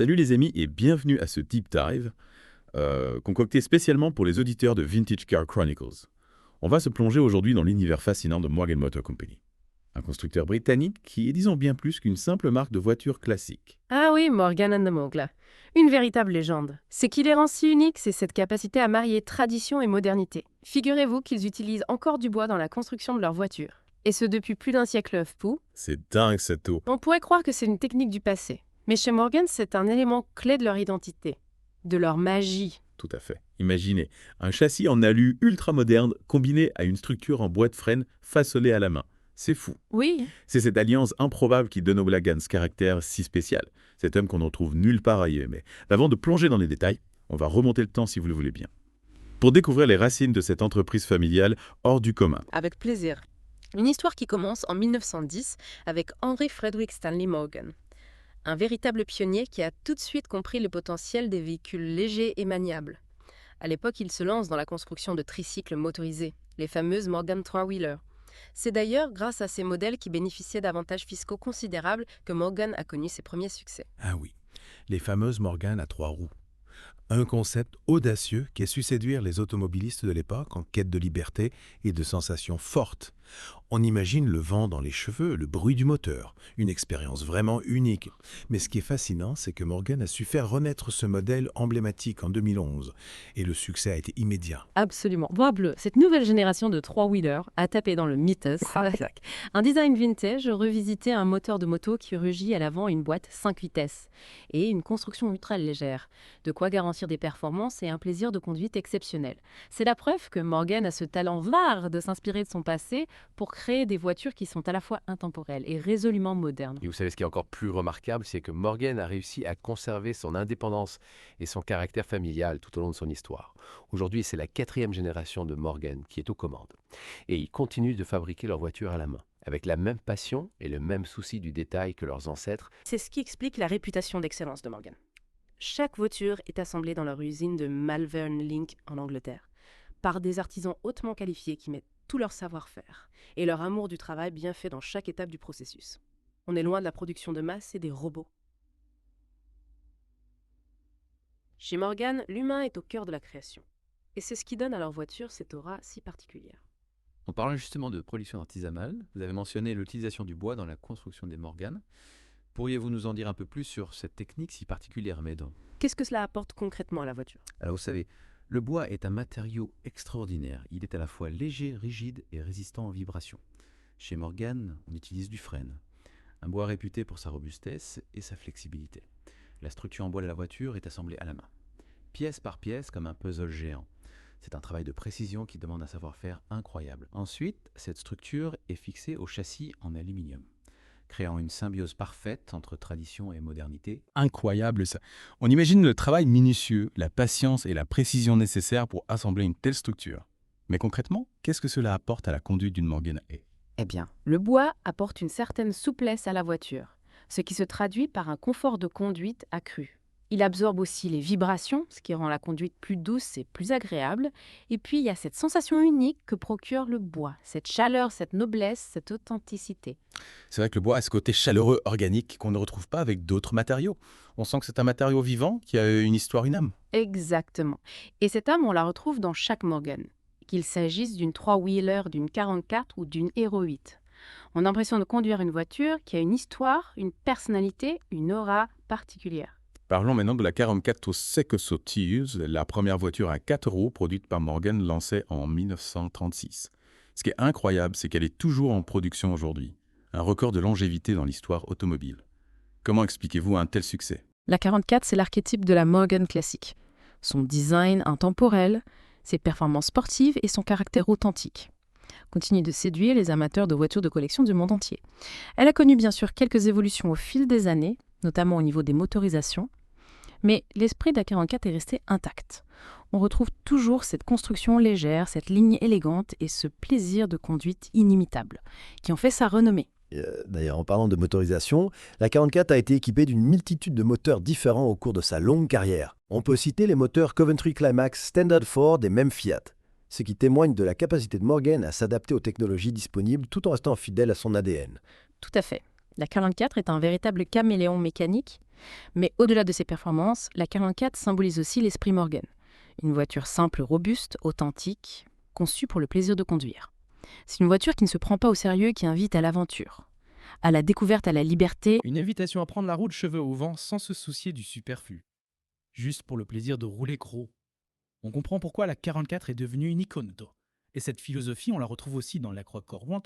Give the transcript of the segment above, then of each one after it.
Salut les amis et bienvenue à ce Deep Dive concocté spécialement pour les auditeurs de Vintage Car Chronicles. On va se plonger aujourd'hui dans l'univers fascinant de Morgan Motor Company, un constructeur britannique qui est disons bien plus qu'une simple marque de voitures classique. Ah oui, Morgan and the Mogla. Une véritable légende. Ce qui les rend si uniques, c'est cette capacité à marier tradition et modernité. Figurez-vous qu'ils utilisent encore du bois dans la construction de leurs voitures. Et ce depuis plus d'un siècle fou. C'est dingue cette eau. On pourrait croire que c'est une technique du passé. Mais chez Morgan, c'est un élément clé de leur identité, de leur magie. Tout à fait. Imaginez, un châssis en alu ultra moderne combiné à une structure en bois de frêne façonnée à la main. C'est fou. Oui. C'est cette alliance improbable qui donne au Blagan ce caractère si spécial. Cet homme qu'on ne retrouve nulle part ailleurs. Mais avant de plonger dans les détails, on va remonter le temps si vous le voulez bien. Pour découvrir les racines de cette entreprise familiale hors du commun. Avec plaisir. Une histoire qui commence en 1910 avec Henry Frederick Stanley Morgan. Un véritable pionnier qui a tout de suite compris le potentiel des véhicules légers et maniables. À l'époque, il se lance dans la construction de tricycles motorisés, les fameuses Morgan Trois-Wheeler. C'est d'ailleurs grâce à ces modèles qui bénéficiaient d'avantages fiscaux considérables que Morgan a connu ses premiers succès. Ah oui, les fameuses Morgan à 3 roues. Un concept audacieux qui a su séduire les automobilistes de l'époque en quête de liberté et de sensations fortes. On imagine le vent dans les cheveux, le bruit du moteur, une expérience vraiment unique. Mais ce qui est fascinant, c'est que Morgan a su faire renaître ce modèle emblématique en 2011 et le succès a été immédiat. Absolument. Bois bleu, cette nouvelle génération de trois-wheelers a tapé dans le mythos. Un design vintage revisité un moteur de moto qui rugit à l'avant une boîte 5 vitesses et une construction ultra légère. De quoi garantir des performances et un plaisir de conduite exceptionnel. C'est la preuve que Morgan a ce talent rare de s'inspirer de son passé pour créer des voitures qui sont à la fois intemporelles et résolument modernes. Et vous savez ce qui est encore plus remarquable, c'est que Morgan a réussi à conserver son indépendance et son caractère familial tout au long de son histoire. Aujourd'hui, c'est la 4e génération de Morgan qui est aux commandes. Et ils continuent de fabriquer leurs voitures à la main, avec la même passion et le même souci du détail que leurs ancêtres. C'est ce qui explique la réputation d'excellence de Morgan. Chaque voiture est assemblée dans leur usine de Malvern Link en Angleterre, par des artisans hautement qualifiés qui mettent tout leur savoir-faire et leur amour du travail bien fait dans chaque étape du processus. On est loin de la production de masse et des robots. Chez Morgan, l'humain est au cœur de la création. Et c'est ce qui donne à leur voiture cette aura si particulière. En parlant justement de production artisanale, vous avez mentionné l'utilisation du bois dans la construction des Morgan. Pourriez-vous nous en dire un peu plus sur cette technique si particulière, Maître ? Qu'est-ce que cela apporte concrètement à la voiture ? Alors vous savez, le bois est un matériau extraordinaire. Il est à la fois léger, rigide et résistant aux vibrations. Chez Morgan, on utilise du frêne, un bois réputé pour sa robustesse et sa flexibilité. La structure en bois de la voiture est assemblée à la main, pièce par pièce comme un puzzle géant. C'est un travail de précision qui demande un savoir-faire incroyable. Ensuite, cette structure est fixée au châssis en aluminium, créant une symbiose parfaite entre tradition et modernité. Incroyable ça. On imagine le travail minutieux, la patience et la précision nécessaires pour assembler une telle structure. Mais concrètement, qu'est-ce que cela apporte à la conduite d'une Morgan A ? Eh bien, le bois apporte une certaine souplesse à la voiture, ce qui se traduit par un confort de conduite accru. Il absorbe aussi les vibrations, ce qui rend la conduite plus douce et plus agréable. Et puis, il y a cette sensation unique que procure le bois, cette chaleur, cette noblesse, cette authenticité. C'est vrai que le bois a ce côté chaleureux, organique, qu'on ne retrouve pas avec d'autres matériaux. On sent que c'est un matériau vivant qui a une histoire, une âme. Exactement. Et cette âme, on la retrouve dans chaque Morgan, qu'il s'agisse d'une 3-wheeler, d'une 44 ou d'une Hero 8. On a l'impression de conduire une voiture qui a une histoire, une personnalité, une aura particulière. Parlons maintenant de la 44 Secaucus, la première voiture à 4 roues produite par Morgan lancée en 1936. Ce qui est incroyable, c'est qu'elle est toujours en production aujourd'hui. Un record de longévité dans l'histoire automobile. Comment expliquez-vous un tel succès ? La 44, c'est l'archétype de la Morgan classique. Son design intemporel, ses performances sportives et son caractère authentique continue de séduire les amateurs de voitures de collection du monde entier. Elle a connu bien sûr quelques évolutions au fil des années, notamment au niveau des motorisations, mais l'esprit de la 44 est resté intact. On retrouve toujours cette construction légère, cette ligne élégante et ce plaisir de conduite inimitable, qui ont fait sa renommée. D'ailleurs, en parlant de motorisation, la 44 a été équipée d'une multitude de moteurs différents au cours de sa longue carrière. On peut citer les moteurs Coventry Climax, Standard Ford et même Fiat, ce qui témoigne de la capacité de Morgan à s'adapter aux technologies disponibles tout en restant fidèle à son ADN. Tout à fait. La 44 est un véritable caméléon mécanique, mais au-delà de ses performances, la 44 symbolise aussi l'esprit Morgan. Une voiture simple, robuste, authentique, conçue pour le plaisir de conduire. C'est une voiture qui ne se prend pas au sérieux, qui invite à l'aventure, à la découverte, à la liberté. Une invitation à prendre la route cheveux au vent sans se soucier du superflu. Juste pour le plaisir de rouler gros. On comprend pourquoi la 44 est devenue une icône d'eau. Et cette philosophie, on la retrouve aussi dans la Croix Corwant,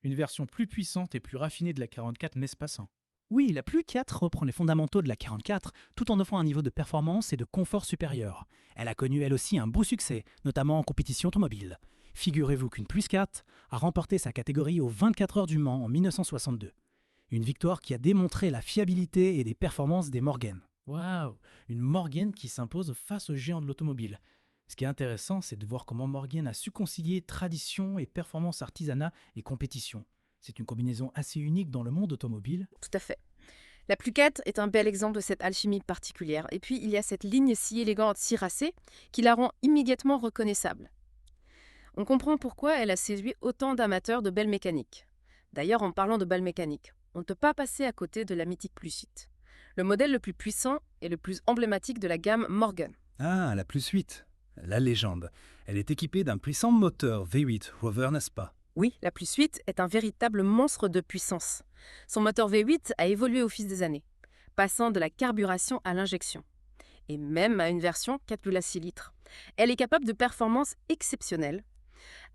une version plus puissante et plus raffinée de la 44, n'est-ce pas ça? Oui, la Plus 4 reprend les fondamentaux de la 44 tout en offrant un niveau de performance et de confort supérieur. Elle a connu elle aussi un beau succès, notamment en compétition automobile. Figurez-vous qu'une Plus 4 a remporté sa catégorie aux 24 heures du Mans en 1962. Une victoire qui a démontré la fiabilité et les performances des Morgan. Waouh, une Morgan qui s'impose face aux géants de l'automobile. Ce qui est intéressant, c'est de voir comment Morgan a su concilier tradition et performance artisanat et compétition. C'est une combinaison assez unique dans le monde automobile. Tout à fait. La Plus 4 est un bel exemple de cette alchimie particulière. Et puis, il y a cette ligne si élégante, si racée, qui la rend immédiatement reconnaissable. On comprend pourquoi elle a séduit autant d'amateurs de belles mécaniques. D'ailleurs, en parlant de belles mécaniques, on ne peut pas passer à côté de la mythique Plus 8. Le modèle le plus puissant et le plus emblématique de la gamme Morgan. Ah, la Plus 8, la légende. Elle est équipée d'un puissant moteur V8 Rover, n'est-ce pas? Oui, la Plus 8 est un véritable monstre de puissance. Son moteur V8 a évolué au fil des années, passant de la carburation à l'injection, et même à une version 4,6 litres. Elle est capable de performances exceptionnelles.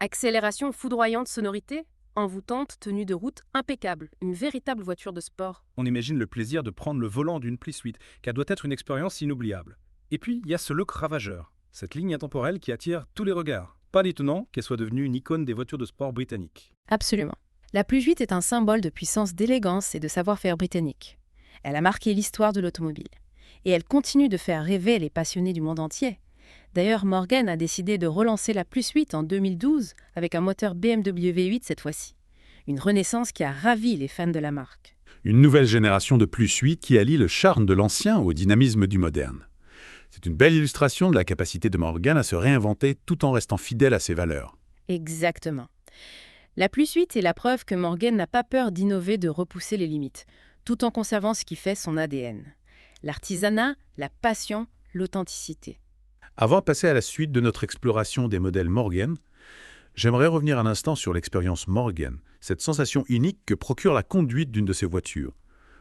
Accélération foudroyante, sonorité envoûtante, tenue de route impeccable, une véritable voiture de sport. On imagine le plaisir de prendre le volant d'une Plus 8, car doit être une expérience inoubliable. Et puis, il y a ce look ravageur, cette ligne intemporelle qui attire tous les regards. Pas d'étonnant qu'elle soit devenue une icône des voitures de sport britanniques. Absolument. La Plus 8 est un symbole de puissance, d'élégance et de savoir-faire britannique. Elle a marqué l'histoire de l'automobile. Et elle continue de faire rêver les passionnés du monde entier. D'ailleurs, Morgan a décidé de relancer la Plus 8 en 2012 avec un moteur BMW V8 cette fois-ci. Une renaissance qui a ravi les fans de la marque. Une nouvelle génération de Plus 8 qui allie le charme de l'ancien au dynamisme du moderne. C'est une belle illustration de la capacité de Morgan à se réinventer tout en restant fidèle à ses valeurs. Exactement. La Plus 8 est la preuve que Morgan n'a pas peur d'innover, de repousser les limites, tout en conservant ce qui fait son ADN. L'artisanat, la passion, l'authenticité. Avant de passer à la suite de notre exploration des modèles Morgan, j'aimerais revenir un instant sur l'expérience Morgan, cette sensation unique que procure la conduite d'une de ces voitures.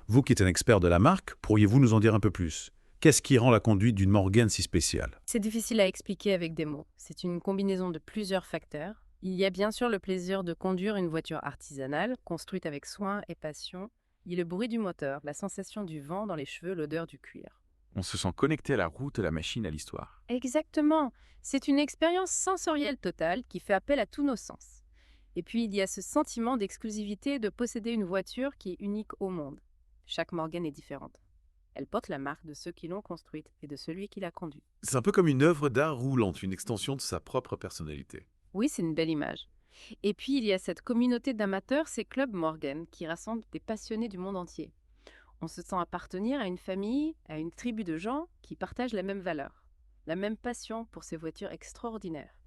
Vous qui êtes un expert de la marque, pourriez-vous nous en dire un peu plus? Qu'est-ce qui rend la conduite d'une Morgan si spéciale? C'est difficile à expliquer avec des mots. C'est une combinaison de plusieurs facteurs. Il y a bien sûr le plaisir de conduire une voiture artisanale, construite avec soin et passion. Il y a le bruit du moteur, la sensation du vent dans les cheveux, l'odeur du cuir. On se sent connecté à la route, à la machine, à l'histoire. Exactement. C'est une expérience sensorielle totale qui fait appel à tous nos sens. Et puis, il y a ce sentiment d'exclusivité de posséder une voiture qui est unique au monde. Chaque Morgan est différente. Elle porte la marque de ceux qui l'ont construite et de celui qui l'a conduite. C'est un peu comme une œuvre d'art roulante, une extension de sa propre personnalité. Oui, c'est une belle image. Et puis, il y a cette communauté d'amateurs, ces clubs Morgan, qui rassemblent des passionnés du monde entier. On se sent appartenir à une famille, à une tribu de gens qui partagent la même valeur, la même passion pour ces voitures extraordinaires.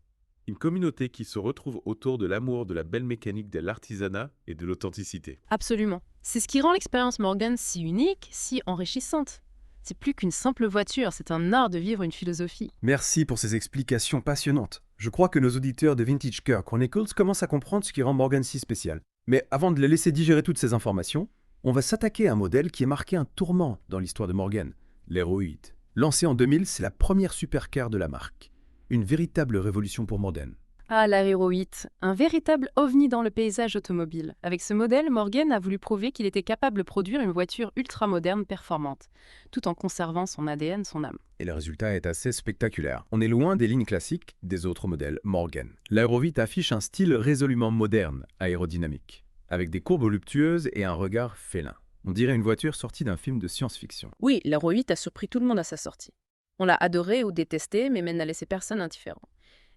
Une communauté qui se retrouve autour de l'amour de la belle mécanique, de l'artisanat et de l'authenticité. Absolument. C'est ce qui rend l'expérience Morgan si unique, si enrichissante. C'est plus qu'une simple voiture, c'est un art de vivre une philosophie. Merci pour ces explications passionnantes. Je crois que nos auditeurs de Vintage Car Chronicles commencent à comprendre ce qui rend Morgan si spécial. Mais avant de les laisser digérer toutes ces informations, on va s'attaquer à un modèle qui a marqué un tournant dans l'histoire de Morgan, l'Hero 8. Lancé en 2000, c'est la première supercar de la marque. Une véritable révolution pour Morgan. Ah, la Hero 8, un véritable ovni dans le paysage automobile. Avec ce modèle, Morgan a voulu prouver qu'il était capable de produire une voiture ultra-moderne performante, tout en conservant son ADN, son âme. Et le résultat est assez spectaculaire. On est loin des lignes classiques des autres modèles Morgan. L'Hero 8 affiche un style résolument moderne, aérodynamique, avec des courbes voluptueuses et un regard félin. On dirait une voiture sortie d'un film de science-fiction. Oui, l'Hero 8 a surpris tout le monde à sa sortie. On l'a adorée ou détestée, mais n'a laissé personne indifférent.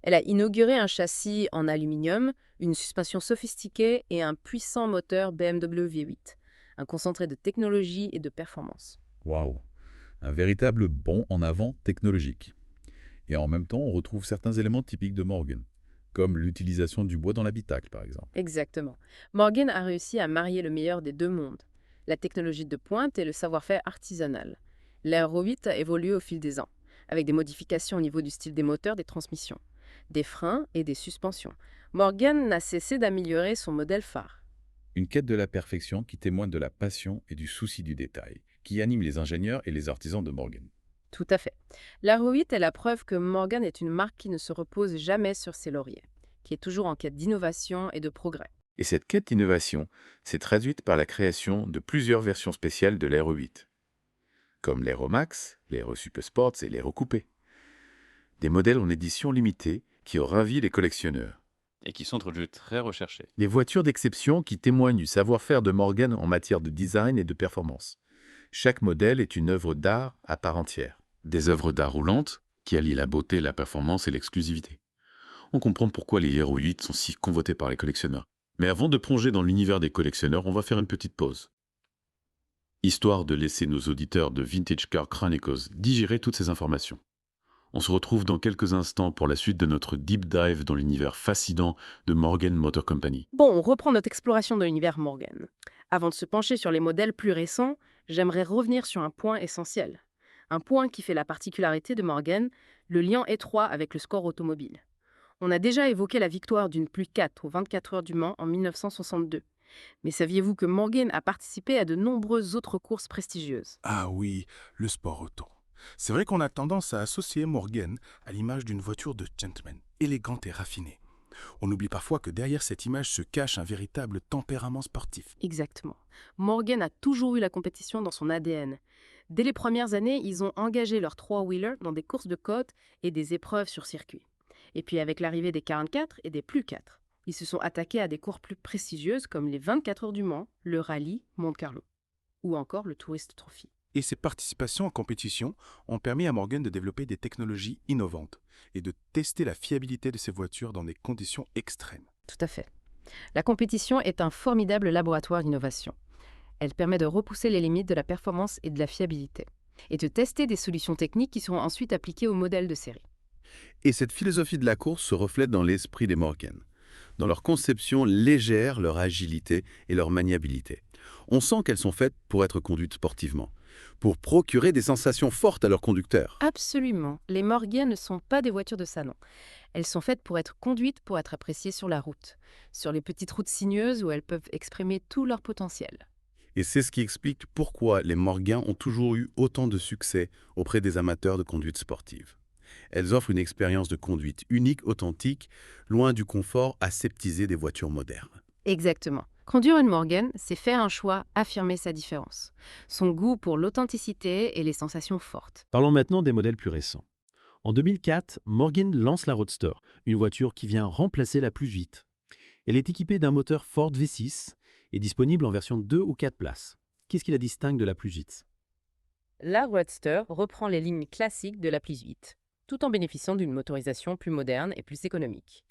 Elle a inauguré un châssis en aluminium, une suspension sophistiquée et un puissant moteur BMW V8, un concentré de technologie et de performance. Waouh! Un véritable bond en avant technologique. Et en même temps, on retrouve certains éléments typiques de Morgan, comme l'utilisation du bois dans l'habitacle, par exemple. Exactement. Morgan a réussi à marier le meilleur des deux mondes. la technologie de pointe et le savoir-faire artisanal. L'Aero 8 a évolué au fil des ans, avec des modifications au niveau du style des moteurs, des transmissions, des freins et des suspensions. Morgan n'a cessé d'améliorer son modèle phare. Une quête de la perfection qui témoigne de la passion et du souci du détail, qui anime les ingénieurs et les artisans de Morgan. Tout à fait. L'Aero 8 est la preuve que Morgan est une marque qui ne se repose jamais sur ses lauriers, qui est toujours en quête d'innovation et de progrès. Et cette quête d'innovation s'est traduite par la création de plusieurs versions spéciales de l'Aero 8, comme l'Aero Max, l'Aero Super Sports et l'Aero Coupé. Des modèles en édition limitée qui ont ravi les collectionneurs. Et qui sont aujourd'hui très recherchés. Des voitures d'exception qui témoignent du savoir-faire de Morgan en matière de design et de performance. Chaque modèle est une œuvre d'art à part entière. Des œuvres d'art roulantes qui allient la beauté, la performance et l'exclusivité. On comprend pourquoi les Aero 8 sont si convoités par les collectionneurs. Mais avant de plonger dans l'univers des collectionneurs, on va faire une petite pause. Histoire de laisser nos auditeurs de Vintage Car Chronicles digérer toutes ces informations. On se retrouve dans quelques instants pour la suite de notre deep dive dans l'univers fascinant de Morgan Motor Company. Bon, on reprend notre exploration de l'univers Morgan. Avant de se pencher sur les modèles plus récents, j'aimerais revenir sur un point essentiel. Un point qui fait la particularité de Morgan, le lien étroit avec le score automobile. On a déjà évoqué la victoire d'une +4 aux 24 heures du Mans en 1962. Mais saviez-vous que Morgan a participé à de nombreuses autres courses prestigieuses? Ah oui, le sport auto. C'est vrai qu'on a tendance à associer Morgan à l'image d'une voiture de gentleman, élégante et raffinée. On oublie parfois que derrière cette image se cache un véritable tempérament sportif. Exactement. Morgan a toujours eu la compétition dans son ADN. Dès les premières années, ils ont engagé leurs trois-wheelers dans des courses de côte et des épreuves sur circuit. Et puis avec l'arrivée des 44 et des +4, ils se sont attaqués à des courses plus prestigieuses comme les 24 heures du Mans, le rallye Monte-Carlo ou encore le Tourist Trophy. Et ces participations en compétition ont permis à Morgan de développer des technologies innovantes et de tester la fiabilité de ses voitures dans des conditions extrêmes. Tout à fait. La compétition est un formidable laboratoire d'innovation. Elle permet de repousser les limites de la performance et de la fiabilité, et de tester des solutions techniques qui seront ensuite appliquées aux modèles de série. Et cette philosophie de la course se reflète dans l'esprit des Morgan, dans leur conception légère, leur agilité et leur maniabilité. On sent qu'elles sont faites pour être conduites sportivement, pour procurer des sensations fortes à leurs conducteurs. Absolument. Les Morgan ne sont pas des voitures de salon. Elles sont faites pour être conduites, pour être appréciées sur la route, sur les petites routes sinueuses où elles peuvent exprimer tout leur potentiel. Et c'est ce qui explique pourquoi les Morgan ont toujours eu autant de succès auprès des amateurs de conduite sportive. Elles offrent une expérience de conduite unique, authentique, loin du confort aseptisé des voitures modernes. Exactement. Conduire une Morgan, c'est faire un choix, affirmer sa différence. Son goût pour l'authenticité et les sensations fortes. Parlons maintenant des modèles plus récents. En 2004, Morgan lance la Roadster, une voiture qui vient remplacer la plus vite. Elle est équipée d'un moteur Ford V6 et disponible en version 2 ou 4 places. Qu'est-ce qui la distingue de la plus vite? La Roadster reprend les lignes classiques de la plus vite, tout en bénéficiant d'une motorisation plus moderne et plus économique.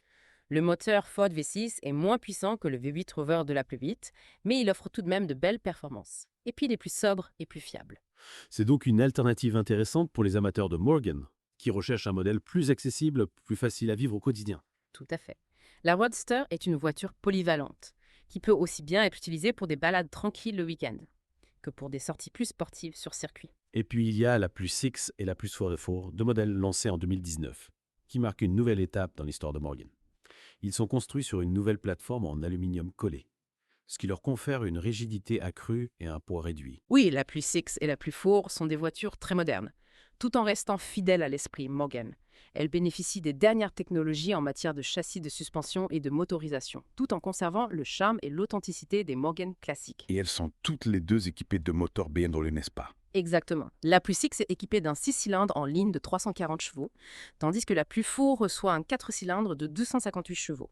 Le moteur Ford V6 est moins puissant que le V8 Rover de la plus vite, mais il offre tout de même de belles performances. Et puis il est plus sobre et plus fiable. C'est donc une alternative intéressante pour les amateurs de Morgan, qui recherchent un modèle plus accessible, plus facile à vivre au quotidien. Tout à fait. La Roadster est une voiture polyvalente, qui peut aussi bien être utilisée pour des balades tranquilles le week-end, que pour des sorties plus sportives sur circuit. Et puis il y a la plus 6 et la plus 4x4, deux modèles lancés en 2019, qui marquent une nouvelle étape dans l'histoire de Morgan. Ils sont construits sur une nouvelle plateforme en aluminium collé, ce qui leur confère une rigidité accrue et un poids réduit. Oui, la plus 6 et la plus 4 sont des voitures très modernes, tout en restant fidèles à l'esprit Morgan. Elles bénéficient des dernières technologies en matière de châssis de suspension et de motorisation, tout en conservant le charme et l'authenticité des Morgan classiques. Et elles sont toutes les deux équipées de moteurs BMW, n'est-ce pas? Exactement. La plus 6 est équipée d'un 6 cylindres en ligne de 340 chevaux, tandis que la plus 4 reçoit un 4 cylindres de 258 chevaux.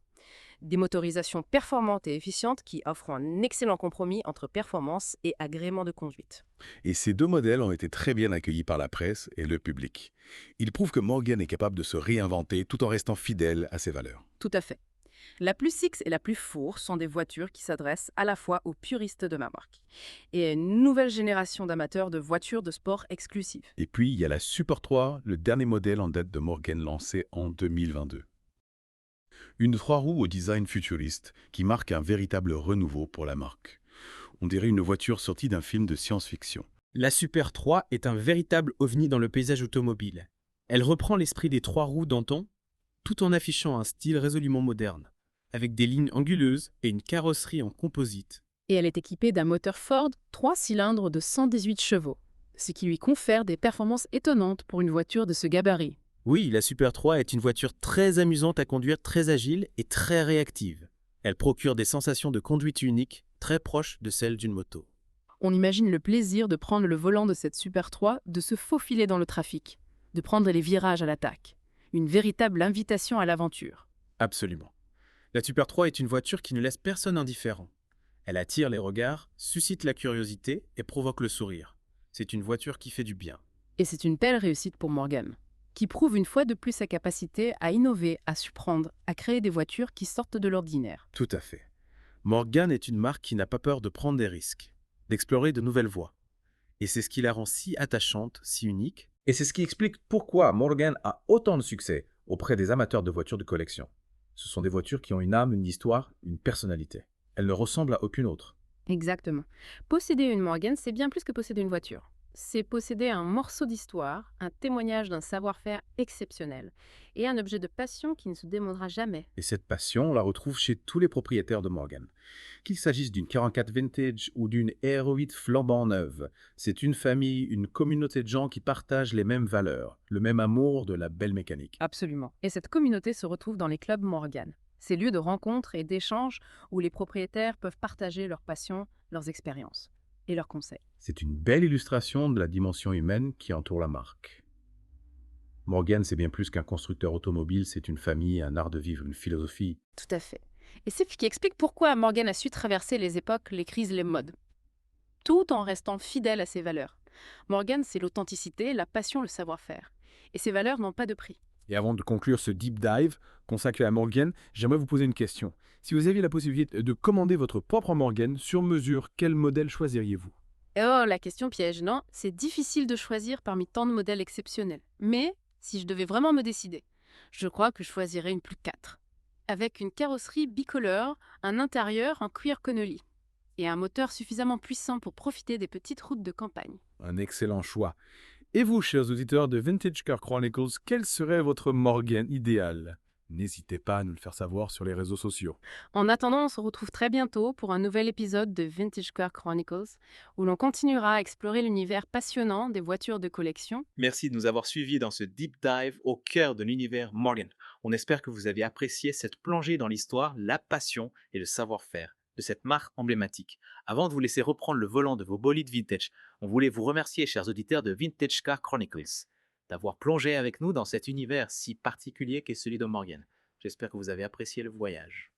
Des motorisations performantes et efficientes qui offrent un excellent compromis entre performance et agrément de conduite. Et ces deux modèles ont été très bien accueillis par la presse et le public. Ils prouvent que Morgan est capable de se réinventer tout en restant fidèle à ses valeurs. Tout à fait. La plus 6 et la plus 4 sont des voitures qui s'adressent à la fois aux puristes de ma marque et à une nouvelle génération d'amateurs de voitures de sport exclusives. Et puis, il y a la Super 3, le dernier modèle en date de Morgan lancé en 2022. Une 3 roues au design futuriste qui marque un véritable renouveau pour la marque. On dirait une voiture sortie d'un film de science-fiction. La Super 3 est un véritable ovni dans le paysage automobile. Elle reprend l'esprit des 3 roues d'antan, tout en affichant un style résolument moderne, avec des lignes anguleuses et une carrosserie en composite. Et elle est équipée d'un moteur Ford 3 cylindres de 118 chevaux, ce qui lui confère des performances étonnantes pour une voiture de ce gabarit. Oui, la Super 3 est une voiture très amusante à conduire, très agile et très réactive. Elle procure des sensations de conduite uniques, très proches de celles d'une moto. On imagine le plaisir de prendre le volant de cette Super 3, de se faufiler dans le trafic, de prendre les virages à l'attaque. Une véritable invitation à l'aventure. Absolument. La Super 3 est une voiture qui ne laisse personne indifférent. Elle attire les regards, suscite la curiosité et provoque le sourire. C'est une voiture qui fait du bien. Et c'est une belle réussite pour Morgan, qui prouve une fois de plus sa capacité à innover, à surprendre, à créer des voitures qui sortent de l'ordinaire. Tout à fait. Morgan est une marque qui n'a pas peur de prendre des risques, d'explorer de nouvelles voies. Et c'est ce qui la rend si attachante, si unique. Et c'est ce qui explique pourquoi Morgan a autant de succès auprès des amateurs de voitures de collection. Ce sont des voitures qui ont une âme, une histoire, une personnalité. Elles ne ressemblent à aucune autre. Exactement. Posséder une Morgan, c'est bien plus que posséder une voiture. C'est posséder un morceau d'histoire, un témoignage d'un savoir-faire exceptionnel et un objet de passion qui ne se démodera jamais. Et cette passion, on la retrouve chez tous les propriétaires de Morgan. Qu'il s'agisse d'une 44 Vintage ou d'une R8 flambant neuve, c'est une famille, une communauté de gens qui partagent les mêmes valeurs, le même amour de la belle mécanique. Absolument. Et cette communauté se retrouve dans les clubs Morgan. Ces lieux de rencontre et d'échange où les propriétaires peuvent partager leurs passions, leurs expériences et leurs conseils. C'est une belle illustration de la dimension humaine qui entoure la marque. Morgan, c'est bien plus qu'un constructeur automobile, c'est une famille, un art de vivre, une philosophie. Tout à fait. Et c'est ce qui explique pourquoi Morgan a su traverser les époques, les crises, les modes, tout en restant fidèle à ses valeurs. Morgan, c'est l'authenticité, la passion, le savoir-faire. Et ces valeurs n'ont pas de prix. Et avant de conclure ce deep dive consacré à Morgan, j'aimerais vous poser une question. Si vous aviez la possibilité de commander votre propre Morgan sur mesure, quel modèle choisiriez-vous? Oh, la question piège, non? C'est difficile de choisir parmi tant de modèles exceptionnels. Mais, si je devais vraiment me décider, je crois que je choisirais une plus 4. Avec une carrosserie bicolore, un intérieur en cuir Connelly et un moteur suffisamment puissant pour profiter des petites routes de campagne. Un excellent choix. Et vous, chers auditeurs de Vintage Car Chronicles, quel serait votre Morgan idéal? N'hésitez pas à nous le faire savoir sur les réseaux sociaux. En attendant, on se retrouve très bientôt pour un nouvel épisode de Vintage Car Chronicles, où l'on continuera à explorer l'univers passionnant des voitures de collection. Merci de nous avoir suivis dans ce deep dive au cœur de l'univers Morgan. On espère que vous avez apprécié cette plongée dans l'histoire, la passion et le savoir-faire de cette marque emblématique. Avant de vous laisser reprendre le volant de vos bolides vintage, on voulait vous remercier, chers auditeurs de Vintage Car Chronicles, d'avoir plongé avec nous dans cet univers si particulier qu'est celui de Morgan. J'espère que vous avez apprécié le voyage.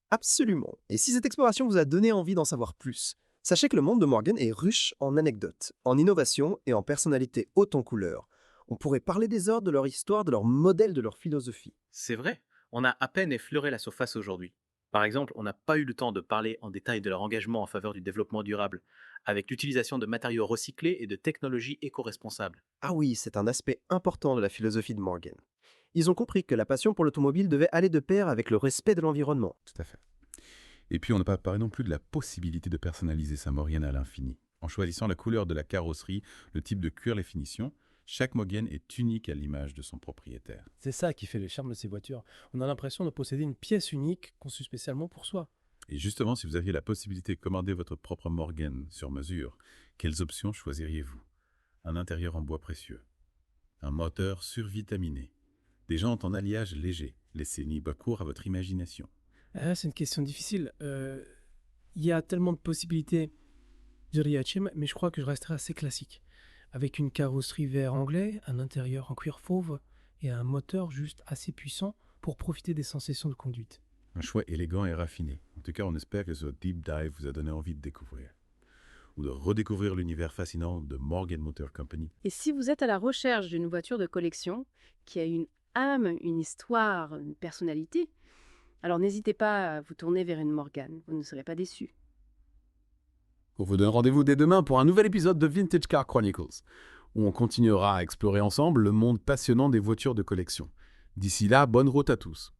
Absolument. Et si cette exploration vous a donné envie d'en savoir plus, sachez que le monde de Morgan est riche en anecdotes, en innovations et en personnalités hautes en couleurs. On pourrait parler des heures de leur histoire, de leur modèle, de leur philosophie. C'est vrai, on a à peine effleuré la surface aujourd'hui. Par exemple, on n'a pas eu le temps de parler en détail de leur engagement en faveur du développement durable, avec l'utilisation de matériaux recyclés et de technologies éco-responsables. Ah oui, c'est un aspect important de la philosophie de Morgan. Ils ont compris que la passion pour l'automobile devait aller de pair avec le respect de l'environnement. Tout à fait. Et puis on n'a pas parlé non plus de la possibilité de personnaliser sa Morgan à l'infini. En choisissant la couleur de la carrosserie, le type de cuir, les finitions, chaque Morgan est unique à l'image de son propriétaire. C'est ça qui fait le charme de ces voitures. On a l'impression de posséder une pièce unique conçue spécialement pour soi. Et justement, si vous aviez la possibilité de commander votre propre Morgan sur mesure, quelles options choisiriez-vous? Un intérieur en bois précieux, un moteur survitaminé, des jantes en alliage léger. Laissez libre cours à votre imagination. C'est une question difficile. Il y a tellement de possibilités, je dirais Hachem, mais je crois que je resterai assez classique. Avec une carrosserie vert anglais, un intérieur en cuir fauve et un moteur juste assez puissant pour profiter des sensations de conduite. Un choix élégant et raffiné. En tout cas, on espère que ce deep dive vous a donné envie de découvrir ou de redécouvrir l'univers fascinant de Morgan Motor Company. Et si vous êtes à la recherche d'une voiture de collection qui a une âme, une histoire, une personnalité, alors n'hésitez pas à vous tourner vers une Morgan, vous ne serez pas déçus. On vous donne rendez-vous dès demain pour un nouvel épisode de Vintage Car Chronicles, où on continuera à explorer ensemble le monde passionnant des voitures de collection. D'ici là, bonne route à tous.